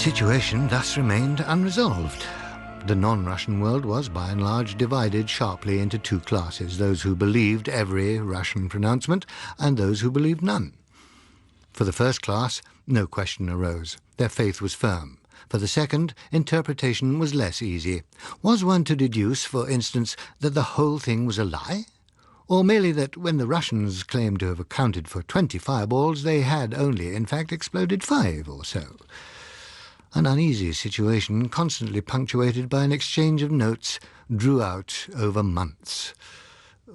situation thus remained unresolved. The non-Russian world was, by and large, divided sharply into two classes, those who believed every Russian pronouncement and those who believed none. For the first class, no question arose. Their faith was firm. For the second, interpretation was less easy. Was one to deduce, for instance, that the whole thing was a lie? Or merely that when the Russians claimed to have accounted for 20 fireballs, they had only, in fact, exploded 5 or so? An uneasy situation, constantly punctuated by an exchange of notes, drew out over months.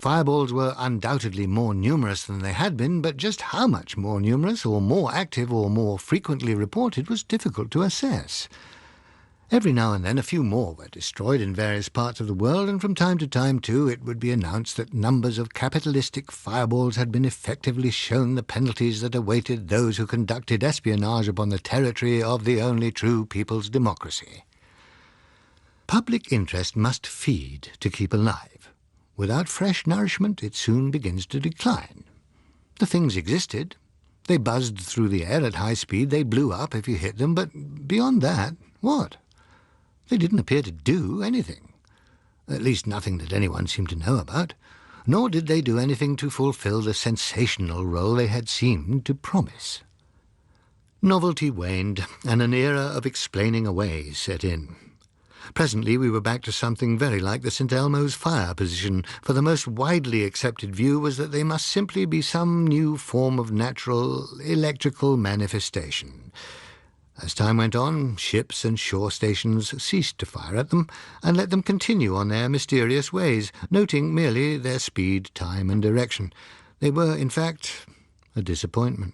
Fireballs were undoubtedly more numerous than they had been, but just how much more numerous, or more active, or more frequently reported was difficult to assess. Every now and then a few more were destroyed in various parts of the world, and from time to time, too, it would be announced that numbers of capitalistic fireballs had been effectively shown the penalties that awaited those who conducted espionage upon the territory of the only true people's democracy. Public interest must feed to keep alive. Without fresh nourishment, it soon begins to decline. The things existed. They buzzed through the air at high speed. They blew up if you hit them, but beyond that, what? They didn't appear to do anything. At least nothing that anyone seemed to know about. Nor did they do anything to fulfill the sensational role they had seemed to promise. Novelty waned, and an era of explaining away set in. Presently we were back to something very like the St. Elmo's fire position, for the most widely accepted view was that they must simply be some new form of natural electrical manifestation. As time went on, ships and shore stations ceased to fire at them and let them continue on their mysterious ways, noting merely their speed, time, and direction. They were, in fact, a disappointment.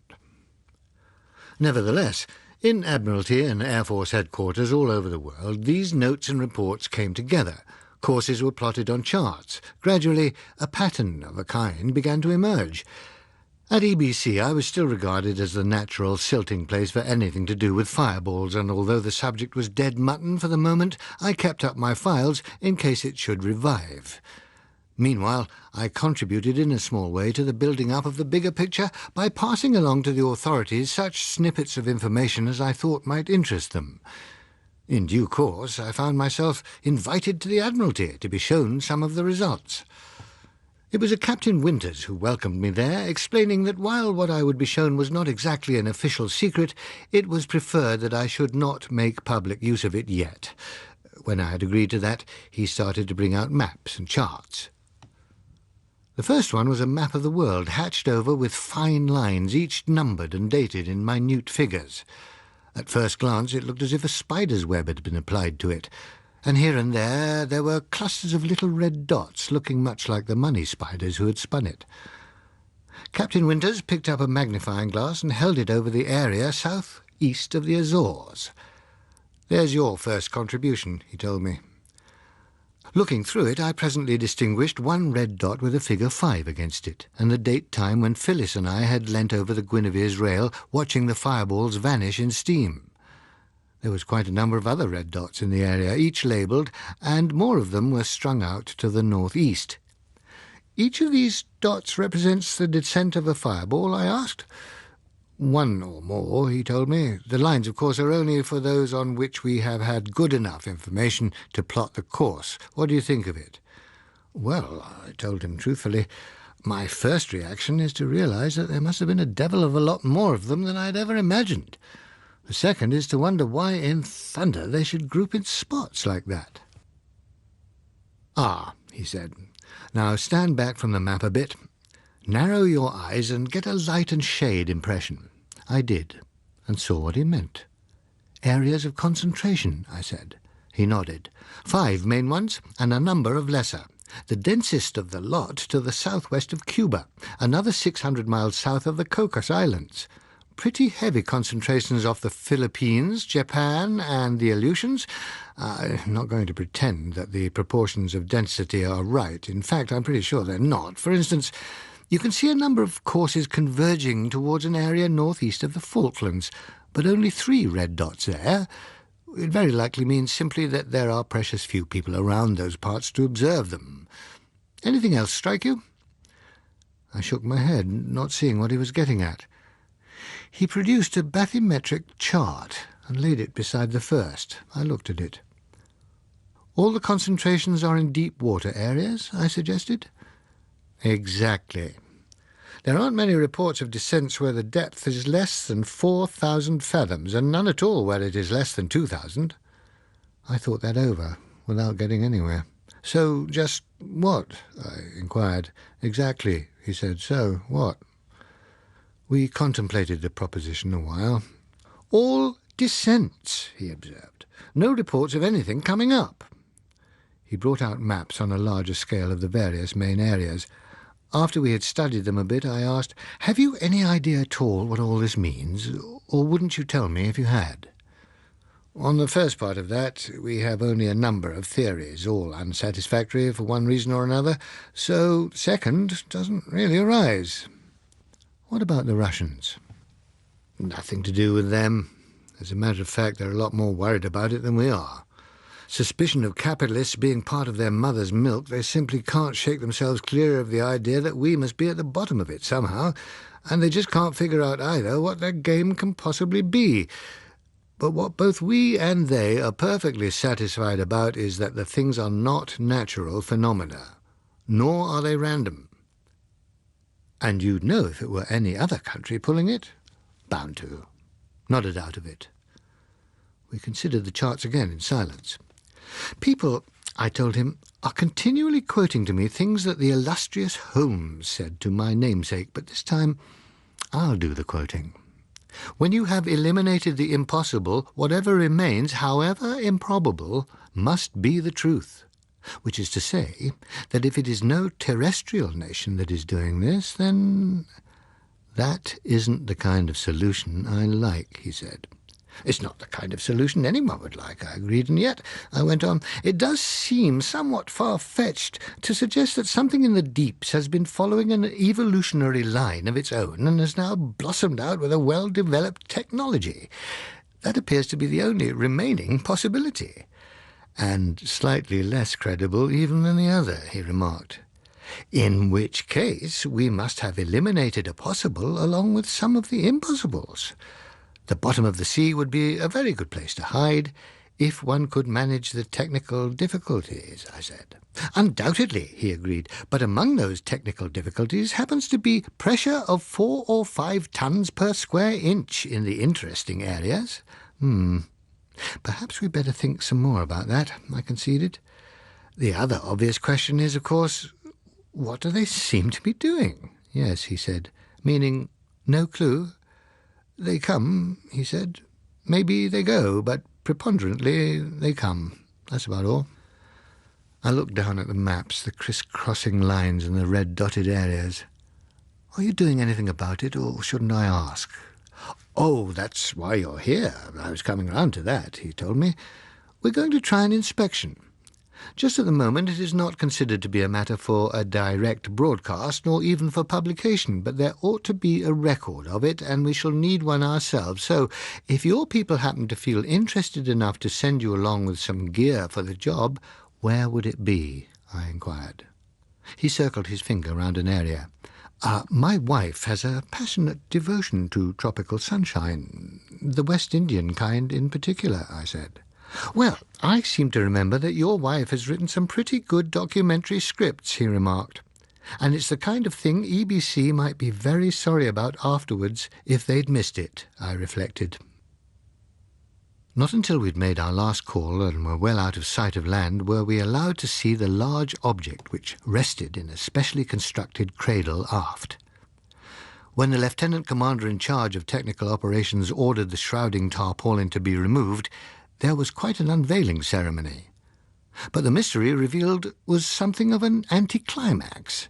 Nevertheless, in Admiralty and Air Force headquarters all over the world, these notes and reports came together. Courses were plotted on charts. Gradually, a pattern of a kind began to emerge. At EBC, I was still regarded as the natural silting place for anything to do with fireballs, and although the subject was dead mutton for the moment, I kept up my files in case it should revive. Meanwhile, I contributed in a small way to the building up of the bigger picture by passing along to the authorities such snippets of information as I thought might interest them. In due course, I found myself invited to the Admiralty to be shown some of the results. It was a Captain Winters who welcomed me there, explaining that while what I would be shown was not exactly an official secret, it was preferred that I should not make public use of it yet. When I had agreed to that, he started to bring out maps and charts. The first one was a map of the world, hatched over with fine lines, each numbered and dated in minute figures. At first glance it looked as if a spider's web had been applied to it, and here and there were clusters of little red dots, looking much like the money spiders who had spun it. Captain Winters picked up a magnifying glass and held it over the area south-east of the Azores. "There's your first contribution," he told me. Looking through it, I presently distinguished one red dot with a figure 5 against it, and the date time when Phyllis and I had leant over the Guinevere's rail, watching the fireballs vanish in steam. There was quite a number of other red dots in the area, each labelled, and more of them were strung out to the northeast. "Each of these dots represents the descent of a fireball?" I asked. "One or more," he told me. "The lines, of course, are only for those on which we have had good enough information to plot the course. What do you think of it?" "Well," I told him truthfully, "my first reaction is to realize that there must have been a devil of a lot more of them than I'd ever imagined. The second is to wonder why in thunder they should group in spots like that." "Ah," he said, "now stand back from the map a bit. Narrow your eyes and get a light and shade impression." I did, and saw what he meant. "Areas of concentration," I said. He nodded. 5 main ones, and a number of lesser. The densest of the lot to the southwest of Cuba, another 600 miles south of the Cocos Islands. Pretty heavy concentrations off the Philippines, Japan, and the Aleutians. I'm not going to pretend that the proportions of density are right. In fact, I'm pretty sure they're not. For instance, you can see a number of courses converging towards an area northeast of the Falklands, but only 3 red dots there. It very likely means simply that there are precious few people around those parts to observe them. Anything else strike you?" I shook my head, not seeing what he was getting at. He produced a bathymetric chart. and laid it beside the first. I looked at it. "All the concentrations are in deep water areas?" I suggested. "Exactly. There aren't many reports of descents where the depth is less than 4,000 fathoms, and none at all where it is less than 2,000. I thought that over, without getting anywhere. "So, just what?" I inquired. "Exactly," he said. "So, what?" We contemplated the proposition a while. "All descents," he observed. "No reports of anything coming up." He brought out maps on a larger scale of the various main areas. After we had studied them a bit, I asked, "Have you any idea at all what all this means? Or wouldn't you tell me if you had?" "On the first part of that, we have only a number of theories, all unsatisfactory for one reason or another, so second doesn't really arise." "What about the Russians?" "Nothing to do with them. As a matter of fact, they're a lot more worried about it than we are. Suspicion of capitalists being part of their mother's milk, they simply can't shake themselves clear of the idea that we must be at the bottom of it somehow, and they just can't figure out either what their game can possibly be. But what both we and they are perfectly satisfied about is that the things are not natural phenomena, nor are they random." "And you'd know if it were any other country pulling it?" "Bound to. Not a doubt of it." We considered the charts again in silence. "People," I told him, "are continually quoting to me things that the illustrious Holmes said to my namesake, but this time I'll do the quoting. When you have eliminated the impossible, whatever remains, however improbable, must be the truth. Which is to say that if it is no terrestrial nation that is doing this, then—" "That isn't the kind of solution I like," he said. "It's not the kind of solution anyone would like," I agreed, "and yet," I went on, "it does seem somewhat far-fetched to suggest that something in the deeps has been following an evolutionary line of its own and has now blossomed out with a well-developed technology. That appears to be the only remaining possibility." "And slightly less credible even than the other," he remarked. "In which case we must have eliminated a possible along with some of the impossibles. The bottom of the sea would be a very good place to hide, if one could manage the technical difficulties," I said. "Undoubtedly," he agreed, "but among those technical difficulties happens to be pressure of 4 or 5 tons per square inch in the interesting areas." "Perhaps we'd better think some more about that," I conceded. "The other obvious question is, of course, what do they seem to be doing?" "Yes," he said. "Meaning no clue?" "They come," he said. "Maybe they go, but preponderantly they come. That's about all." I looked down at the maps, the criss-crossing lines and the red-dotted areas. "Are you doing anything about it, or shouldn't I ask?" "Oh, that's why you're here. I was coming round to that," he told me. "We're going to try an inspection. Just at the moment it is not considered to be a matter for a direct broadcast, nor even for publication, but there ought to be a record of it, and we shall need one ourselves. So, if your people happen to feel interested enough to send you along with some gear for the job, where would it be?" I inquired. He circled his finger round an area. My wife has a passionate devotion to tropical sunshine, the West Indian kind in particular," I said. "Well, I seem to remember that your wife has written some pretty good documentary scripts," he remarked. "And it's the kind of thing EBC might be very sorry about afterwards if they'd missed it," I reflected. Not until we'd made our last call and were well out of sight of land were we allowed to see the large object which rested in a specially constructed cradle aft. When the lieutenant commander in charge of technical operations ordered the shrouding tarpaulin to be removed, there was quite an unveiling ceremony. But the mystery revealed was something of an anticlimax.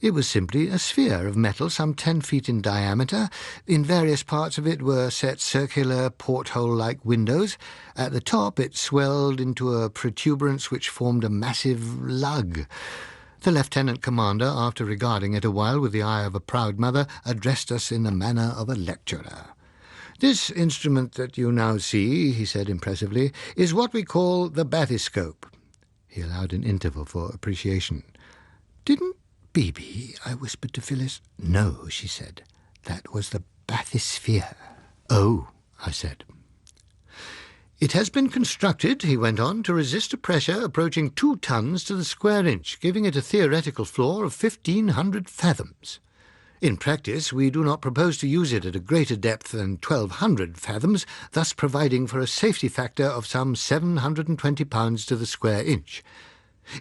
It was simply a sphere of metal some 10 feet in diameter. In various parts of it were set circular porthole-like windows. At the top it swelled into a protuberance which formed a massive lug. The lieutenant commander, after regarding it a while with the eye of a proud mother, addressed us in the manner of a lecturer. "This instrument that you now see," he said impressively, "is what we call the bathyscope." He allowed an interval for appreciation. "Didn't Bibi?" I whispered to Phyllis. "No," she said. "That was the bathysphere." "Oh," I said. It has been constructed, he went on, to resist a pressure approaching 2 tons to the square inch, giving it a theoretical floor of 1,500 fathoms. In practice, we do not propose to use it at a greater depth than 1,200 fathoms, thus providing for a safety factor of some 720 pounds to the square inch.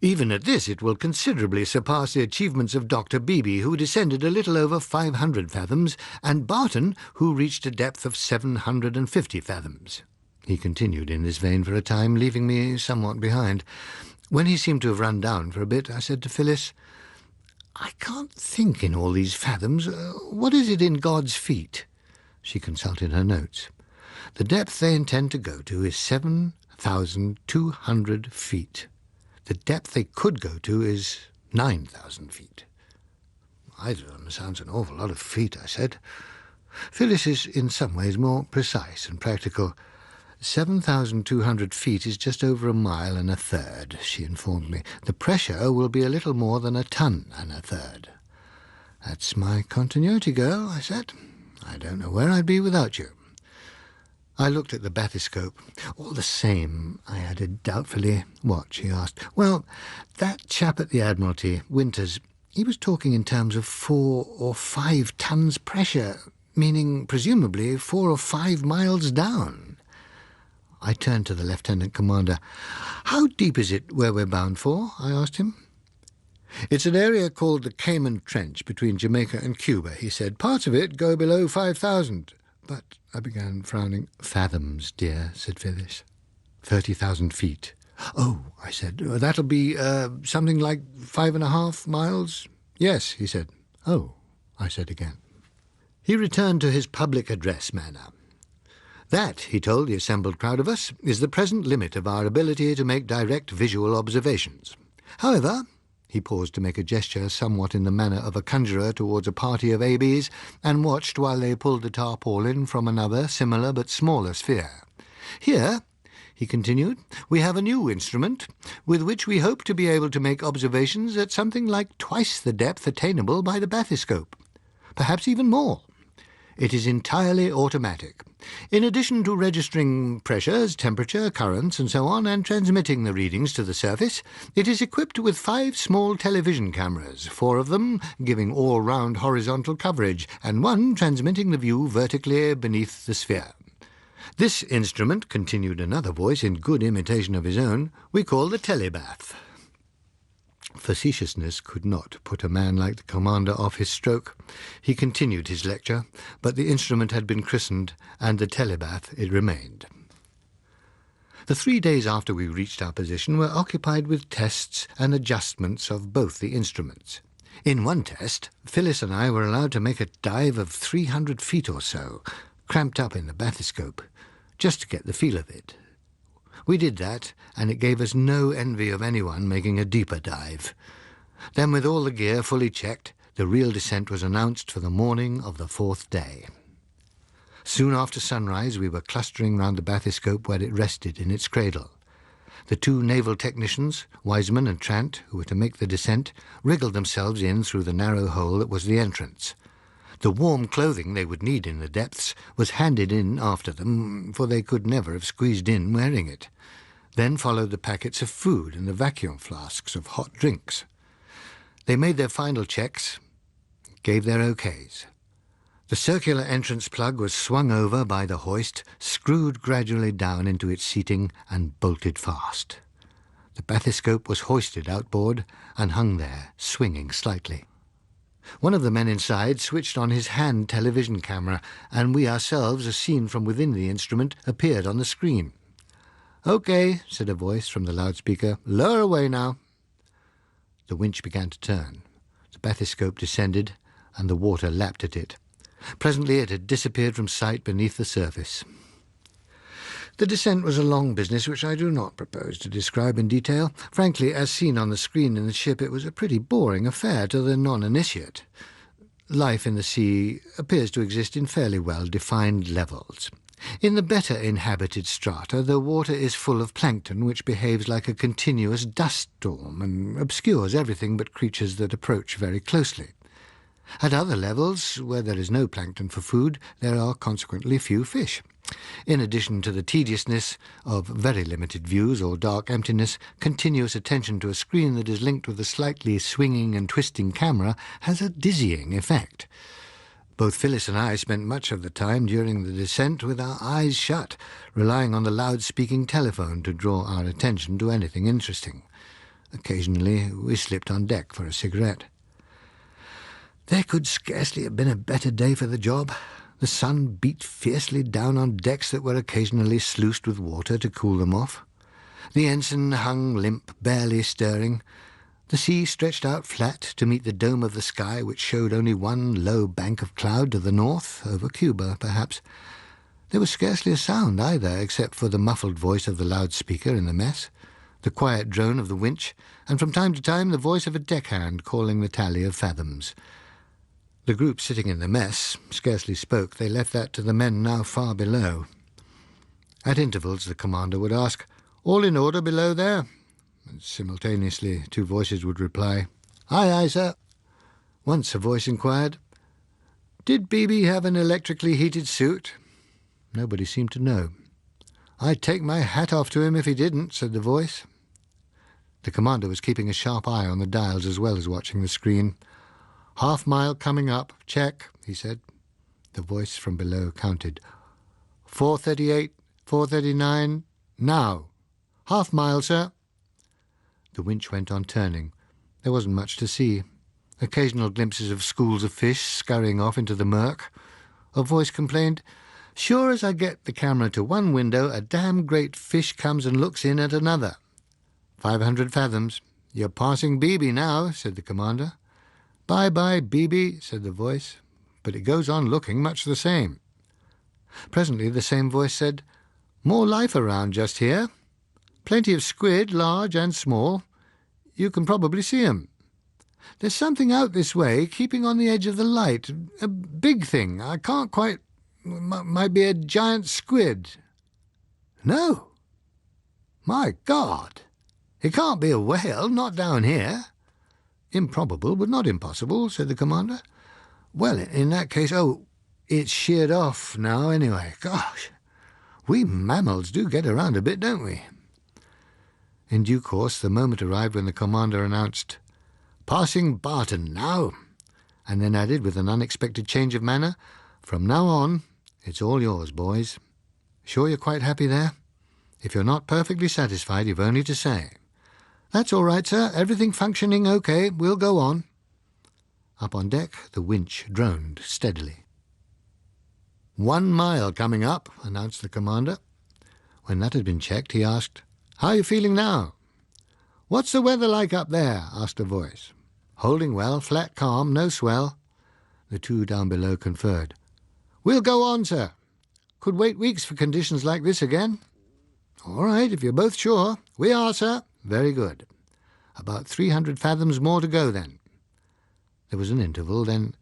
Even at this, it will considerably surpass the achievements of Dr. Beebe, who descended a little over 500 fathoms, and Barton, who reached a depth of 750 fathoms. He continued in this vein for a time, leaving me somewhat behind. When he seemed to have run down for a bit, I said to Phyllis, "I can't think in all these fathoms. What is it in God's feet?" She consulted her notes. "The depth they intend to go to is 7,200 feet. The depth they could go to is 9,000 feet. Either of them sounds an awful lot of feet," I said. Phyllis is in some ways more precise and practical. 7,200 feet is just over 1.33 miles, she informed me. The pressure will be a little more than 1.33 tons. "That's my continuity girl," I said. "I don't know where I'd be without you." I looked at the bathyscope. "All the same," I added doubtfully. "What?" she asked. "Well, that chap at the Admiralty, Winters, he was talking in terms of 4 or 5 tons pressure, meaning presumably 4 or 5 miles down." I turned to the Lieutenant Commander. "How deep is it where we're bound for?" I asked him. "It's an area called the Cayman Trench between Jamaica and Cuba," he said. "Parts of it go below 5,000. "But," I began, frowning. "Fathoms, dear," said Phyllis. 30,000 feet. "Oh," I said, "that'll be something like 5.5 miles?" "Yes," he said. "Oh," I said again. He returned to his public address manner. "That," he told the assembled crowd of us, "is the present limit of our ability to make direct visual observations. However," he paused to make a gesture somewhat in the manner of a conjurer towards a party of ABs, and watched while they pulled the tarpaulin from another, similar but smaller sphere. "Here," he continued, "we have a new instrument, with which we hope to be able to make observations at something like twice the depth attainable by the bathyscope. Perhaps even more. It is entirely automatic. In addition to registering pressures, temperature, currents, and so on, and transmitting the readings to the surface, it is equipped with 5 small television cameras, 4 of them giving all-round horizontal coverage, and 1 transmitting the view vertically beneath the sphere. This instrument," continued another voice in good imitation of his own, "we call the telebath." Facetiousness could not put a man like the commander off his stroke. He continued his lecture, but the instrument had been christened, and the telebath it remained. The 3 days after we reached our position were occupied with tests and adjustments of both the instruments. In one test, Phyllis and I were allowed to make a dive of 300 feet or so, cramped up in the bathyscope, just to get the feel of it. We did that, and it gave us no envy of anyone making a deeper dive. Then, with all the gear fully checked, the real descent was announced for the morning of the 4th day. Soon after sunrise, we were clustering round the bathyscope where it rested in its cradle. The 2 naval technicians, Wiseman and Trant, who were to make the descent, wriggled themselves in through the narrow hole that was the entrance. The warm clothing they would need in the depths was handed in after them, for they could never have squeezed in wearing it. Then followed the packets of food and the vacuum flasks of hot drinks. They made their final checks, gave their OKs. The circular entrance plug was swung over by the hoist, screwed gradually down into its seating, and bolted fast. The bathyscope was hoisted outboard and hung there, swinging slightly. One of the men inside switched on his hand television camera, and we ourselves, as seen from within the instrument, appeared on the screen. "OK," said a voice from the loudspeaker. "Lower away now." The winch began to turn. The bathyscope descended, and the water lapped at it. Presently it had disappeared from sight beneath the surface. The descent was a long business which I do not propose to describe in detail. Frankly, as seen on the screen in the ship, it was a pretty boring affair to the non-initiate. Life in the sea appears to exist in fairly well-defined levels. In the better inhabited strata, the water is full of plankton, which behaves like a continuous dust storm and obscures everything but creatures that approach very closely. At other levels, where there is no plankton for food, there are consequently few fish. In addition to the tediousness of very limited views or dark emptiness, continuous attention to a screen that is linked with a slightly swinging and twisting camera has a dizzying effect. Both Phyllis and I spent much of the time during the descent with our eyes shut, relying on the loud-speaking telephone to draw our attention to anything interesting. Occasionally we slipped on deck for a cigarette. There could scarcely have been a better day for the job. The sun beat fiercely down on decks that were occasionally sluiced with water to cool them off. The ensign hung limp, barely stirring. The sea stretched out flat to meet the dome of the sky, which showed only one low bank of cloud to the north, over Cuba, perhaps. There was scarcely a sound either, except for the muffled voice of the loudspeaker in the mess, the quiet drone of the winch, and from time to time the voice of a deckhand calling the tally of fathoms. The group sitting in the mess scarcely spoke. They left that to the men now far below. At intervals the commander would ask, "All in order below there?" And simultaneously 2 voices would reply, "Aye, aye, sir." Once a voice inquired, "Did BB have an electrically heated suit?" Nobody seemed to know. "I'd take my hat off to him if he didn't," said the voice. The commander was keeping a sharp eye on the dials as well as watching the screen. "Half-mile coming up, check," he said. The voice from below counted. 4:38, 4:39, now. Half-mile, sir." The winch went on turning. There wasn't much to see. Occasional glimpses of schools of fish scurrying off into the murk. A voice complained, "Sure as I get the camera to one window, a damn great fish comes and looks in at another." 500 fathoms. "You're passing BB now," said the commander. "Bye-bye, BB," said the voice, but it goes on looking much the same. Presently the same voice said, "More life around just here. Plenty of squid, large and small. You can probably see 'em. There's something out this way, keeping on the edge of the light. A big thing. I can't quite... might be a giant squid." "No. My God! It can't be a whale, not down here." "Improbable, but not impossible," said the commander. "Well, in that case... oh, it's sheared off now anyway. Gosh, we mammals do get around a bit, don't we?" In due course the moment arrived when the commander announced, "Passing Barton now," and then added with an unexpected change of manner, "From now on, it's all yours, boys. Sure you're quite happy there? If you're not perfectly satisfied, you've only to say." "That's all right, sir. Everything functioning okay. We'll go on." Up on deck the winch droned steadily. 1 mile coming up," announced the commander. When that had been checked, he asked, "How are you feeling now?" "What's the weather like up there?" asked a voice. "Holding well, flat calm, no swell." The 2 down below conferred. "We'll go on, sir. Could wait weeks for conditions like this again." "All right, if you're both sure." "We are, sir." "Very good. About 300 fathoms more to go, then." There was an interval, then...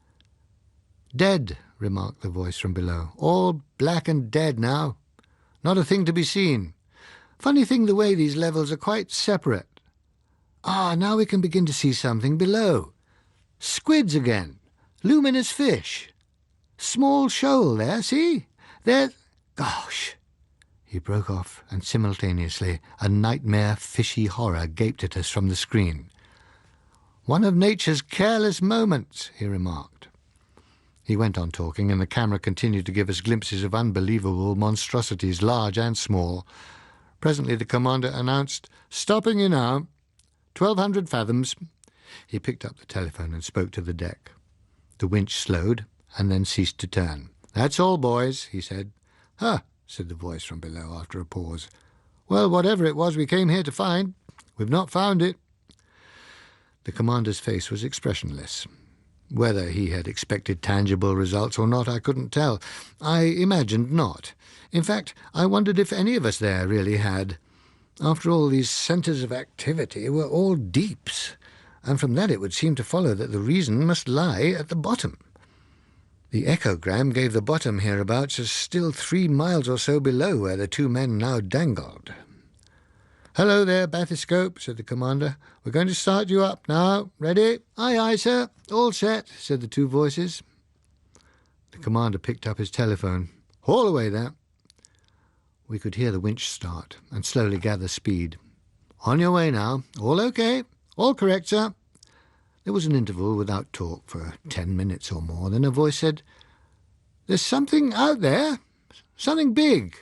"Dead," remarked the voice from below. "All black and dead now. Not a thing to be seen. Funny thing the way these levels are quite separate. Ah, now we can begin to see something below. Squids again. Luminous fish. Small shoal there, see? There... Gosh!" He broke off, and simultaneously a nightmare fishy horror gaped at us from the screen. "One of nature's careless moments," he remarked. He went on talking, and the camera continued to give us glimpses of unbelievable monstrosities, large and small. Presently the commander announced, "Stopping you now. 1,200 fathoms." He picked up the telephone and spoke to the deck. The winch slowed, and then ceased to turn. "That's all, boys," he said. "Huh," said the voice from below after a pause. "Well, whatever it was we came here to find, we've not found it." The commander's face was expressionless. Whether he had expected tangible results or not, I couldn't tell. I imagined not. In fact, I wondered if any of us there really had. After all, these centres of activity were all deeps, and from that it would seem to follow that the reason must lie at the bottom. The echogram gave the bottom hereabouts as still 3 miles or so below where the 2 men now dangled. "Hello there, bathyscope," said the commander. "We're going to start you up now. Ready?" "Aye, aye, sir. All set," said the 2 voices. The commander picked up his telephone. "Haul away there." We could hear the winch start and slowly gather speed. "On your way now. All okay. All correct, sir." There was an interval without talk for 10 minutes or more. Then a voice said, "There's something out there. Something big.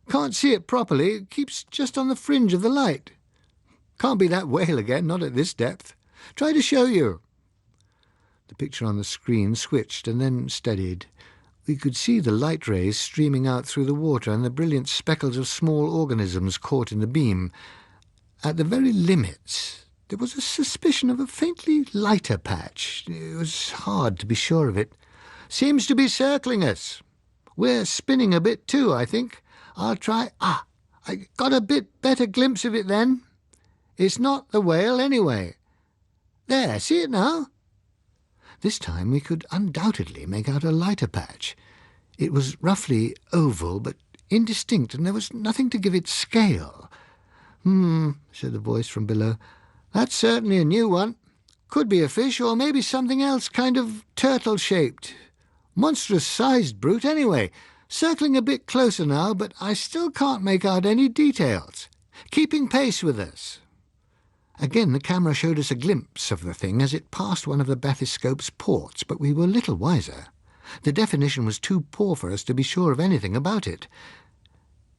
Can't see it properly. It keeps just on the fringe of the light. Can't be that whale again, not at this depth. Try to show you." The picture on the screen switched and then steadied. We could see the light rays streaming out through the water and the brilliant speckles of small organisms caught in the beam. At the very limits, there was a suspicion of a faintly lighter patch. It was hard to be sure of it. "Seems to be circling us. We're spinning a bit too, I think. I'll try... I got a bit better glimpse of it then. It's not the whale anyway. There, see it now?" This time we could undoubtedly make out a lighter patch. It was roughly oval, but indistinct, and there was nothing to give it scale. Said the voice from below. "That's certainly a new one. Could be a fish, or maybe something else, kind of turtle-shaped. Monstrous-sized brute, anyway. Circling a bit closer now, but I still can't make out any details. Keeping pace with us." Again the camera showed us a glimpse of the thing as it passed one of the bathyscope's ports, but we were little wiser. The definition was too poor for us to be sure of anything about it.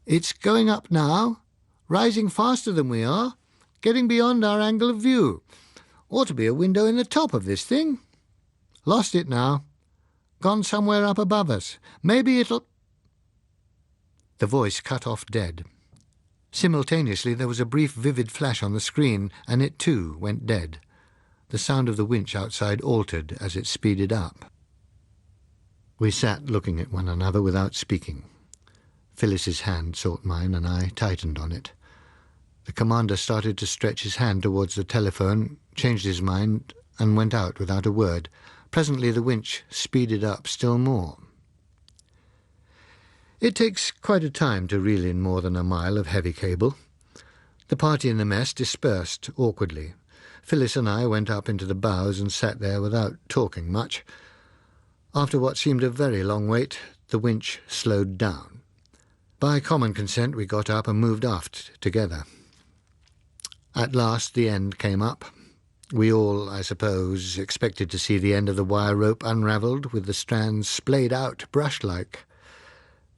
"It's going up now, rising faster than we are, getting beyond our angle of view. Ought to be a window in the top of this thing. Lost it now. Gone somewhere up above us. Maybe it'll—" The voice cut off dead. Simultaneously there was a brief vivid flash on the screen, and it too went dead. The sound of the winch outside altered as it speeded up. We sat looking at one another without speaking. Phyllis's hand sought mine, and I tightened on it. The commander started to stretch his hand towards the telephone, changed his mind, and went out without a word. Presently the winch speeded up still more. It takes quite a time to reel in more than a mile of heavy cable. The party in the mess dispersed awkwardly. Phyllis and I went up into the bows and sat there without talking much. After what seemed a very long wait, the winch slowed down. By common consent we got up and moved aft together. At last the end came up. We all, I suppose, expected to see the end of the wire rope unravelled, with the strands splayed out brush-like.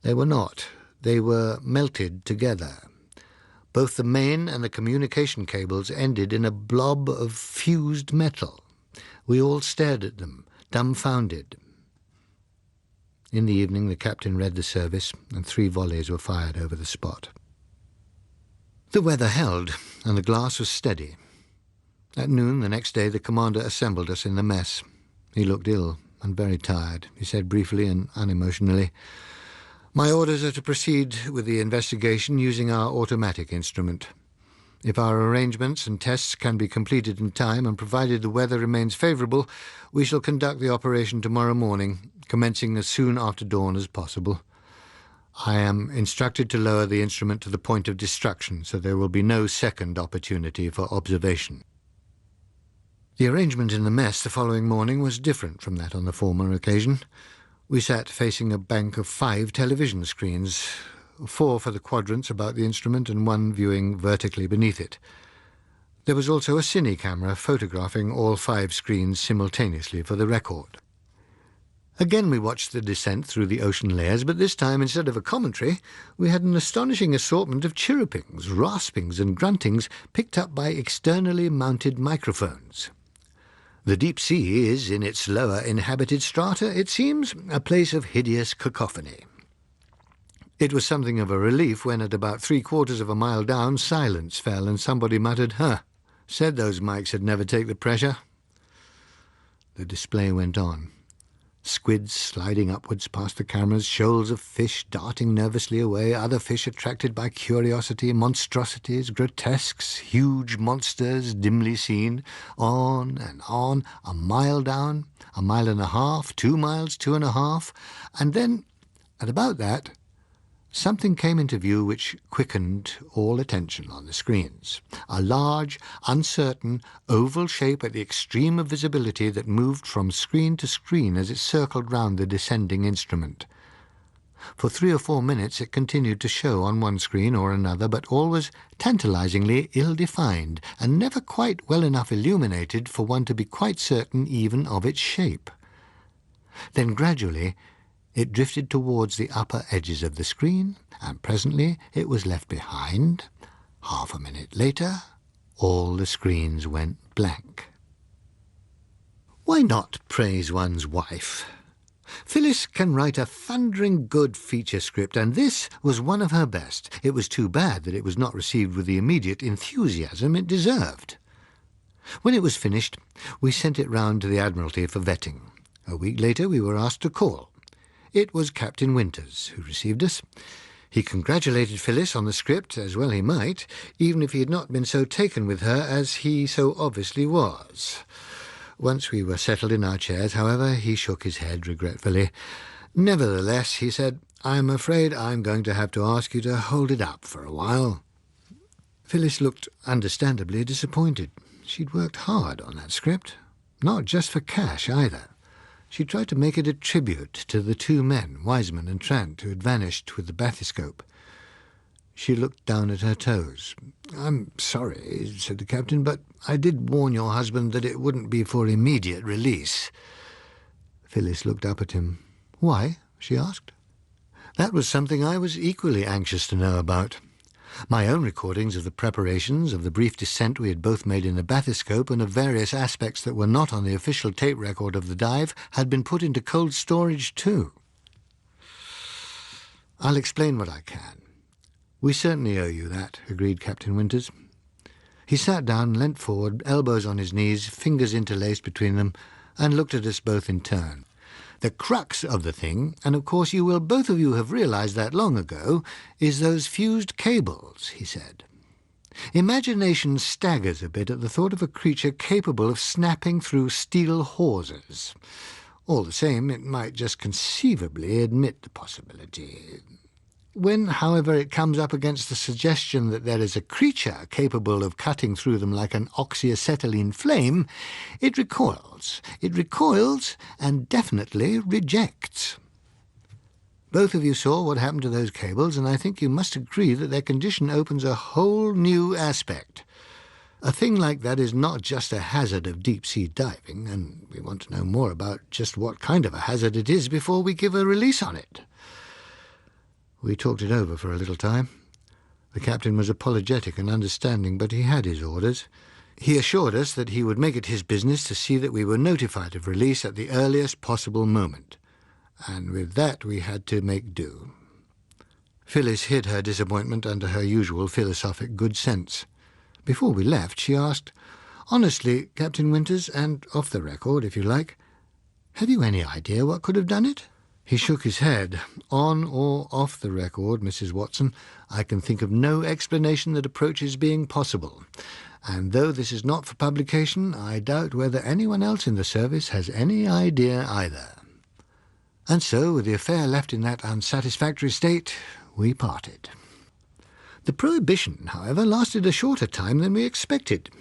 They were not. They were melted together. Both the main and the communication cables ended in a blob of fused metal. We all stared at them, dumbfounded. In the evening the captain read the service, and 3 volleys were fired over the spot. The weather held, and the glass was steady. At noon the next day the commander assembled us in the mess. He looked ill and very tired. He said briefly and unemotionally, "My orders are to proceed with the investigation using our automatic instrument. If our arrangements and tests can be completed in time, and provided the weather remains favourable, we shall conduct the operation tomorrow morning, commencing as soon after dawn as possible. I am instructed to lower the instrument to the point of destruction, so there will be no second opportunity for observation." The arrangement in the mess the following morning was different from that on the former occasion. We sat facing a bank of 5 television screens, 4 for the quadrants about the instrument and 1 viewing vertically beneath it. There was also a cine camera photographing all 5 screens simultaneously for the record. Again we watched the descent through the ocean layers, but this time, instead of a commentary, we had an astonishing assortment of chirrupings, raspings and gruntings picked up by externally mounted microphones. The deep sea is, in its lower inhabited strata, it seems, a place of hideous cacophony. It was something of a relief when, at about 3/4 of a mile down, silence fell and somebody muttered, "Said those mics would never take the pressure." The display went on. Squids sliding upwards past the cameras, shoals of fish darting nervously away, other fish attracted by curiosity, monstrosities, grotesques, huge monsters dimly seen, on, a mile down, 1.5 miles, 2 miles, 2.5, and then, at about that, something came into view which quickened all attention on the screens. A large, uncertain, oval shape at the extreme of visibility that moved from screen to screen as it circled round the descending instrument. For 3 or 4 minutes it continued to show on one screen or another, but always tantalizingly ill-defined, and never quite well enough illuminated for one to be quite certain even of its shape. Then gradually it drifted towards the upper edges of the screen, and presently it was left behind. Half a minute later, all the screens went blank. Why not praise one's wife? Phyllis can write a thundering good feature script, and this was one of her best. It was too bad that it was not received with the immediate enthusiasm it deserved. When it was finished, we sent it round to the Admiralty for vetting. A week later we were asked to call. It was Captain Winters who received us. He congratulated Phyllis on the script, as well he might, even if he had not been so taken with her as he so obviously was. Once we were settled in our chairs, however, he shook his head regretfully. Nevertheless, he said, "I'm afraid I'm going to have to ask you to hold it up for a while." Phyllis looked understandably disappointed. She'd worked hard on that script, not just for cash either. She tried to make it a tribute to the 2 men, Wiseman and Trant, who had vanished with the bathyscope. She looked down at her toes. "I'm sorry," said the captain, "but I did warn your husband that it wouldn't be for immediate release." Phyllis looked up at him. "Why?" she asked. That was something I was equally anxious to know about. My own recordings of the preparations, of the brief descent we had both made in the bathyscope, and of various aspects that were not on the official tape record of the dive, had been put into cold storage too. "I'll explain what I can. We certainly owe you that," agreed Captain Winters. He sat down, leant forward, elbows on his knees, fingers interlaced between them, and looked at us both in turn. "The crux of the thing, and of course you will both of you have realized that long ago, is those fused cables," he said. "Imagination staggers a bit at the thought of a creature capable of snapping through steel hawsers. All the same, it might just conceivably admit the possibility. When, however, it comes up against the suggestion that there is a creature capable of cutting through them like an oxyacetylene flame, it recoils. It recoils and definitely rejects. Both of you saw what happened to those cables, and I think you must agree that their condition opens a whole new aspect. A thing like that is not just a hazard of deep-sea diving, and we want to know more about just what kind of a hazard it is before we give a release on it." We talked it over for a little time. The captain was apologetic and understanding, but he had his orders. He assured us that he would make it his business to see that we were notified of release at the earliest possible moment, and with that we had to make do. Phyllis hid her disappointment under her usual philosophic good sense. Before we left, she asked, "Honestly, Captain Winters, and off the record, if you like, have you any idea what could have done it?" He shook his head. "On or off the record, Mrs. Watson, I can think of no explanation that approaches being possible. And though this is not for publication, I doubt whether anyone else in the service has any idea either." And so, with the affair left in that unsatisfactory state, we parted. The prohibition, however, lasted a shorter time than we expected.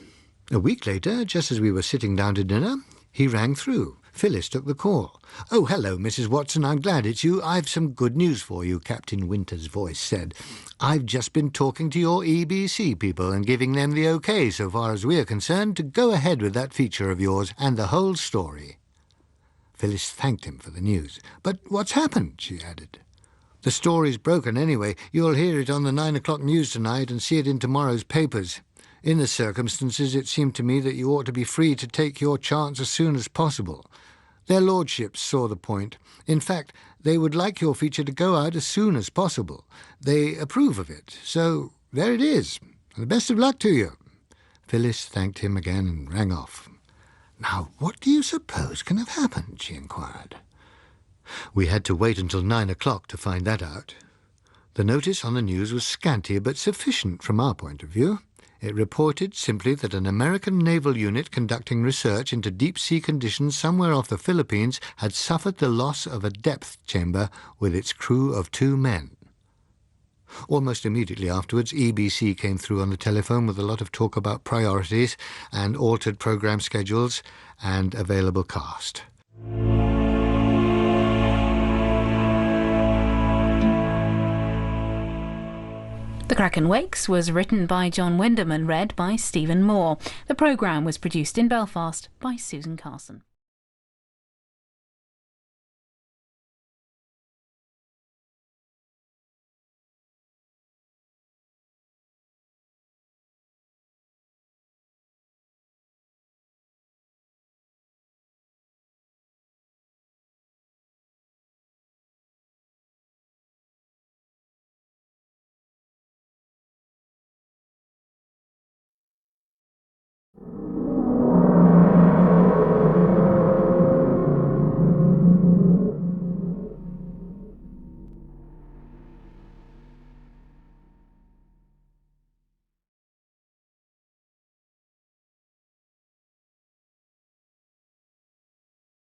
A week later, just as we were sitting down to dinner, he rang through. Phyllis took the call. "Oh, hello, Mrs. Watson, I'm glad it's you. I've some good news for you," Captain Winters' voice said. "I've just been talking to your EBC people and giving them the OK, so far as we're concerned, to go ahead with that feature of yours and the whole story." Phyllis thanked him for the news. "But what's happened?" she added. "The story's broken anyway. You'll hear it on the 9 o'clock news tonight and see it in tomorrow's papers. In the circumstances, it seemed to me that you ought to be free to take your chance as soon as possible. Their lordships saw the point. In fact, they would like your feature to go out as soon as possible. They approve of it. So there it is. And the best of luck to you." Phyllis thanked him again and rang off. "Now, what do you suppose can have happened?" she inquired. We had to wait until 9 o'clock to find that out. The notice on the news was scanty but sufficient from our point of view. It reported simply that an American naval unit conducting research into deep-sea conditions somewhere off the Philippines had suffered the loss of a depth chamber with its crew of 2 men. Almost immediately afterwards, EBC came through on the telephone with a lot of talk about priorities and altered program schedules and available cast. Kraken Wakes was written by John Wyndham and read by Stephen Moore. The programme was produced in Belfast by Susan Carson.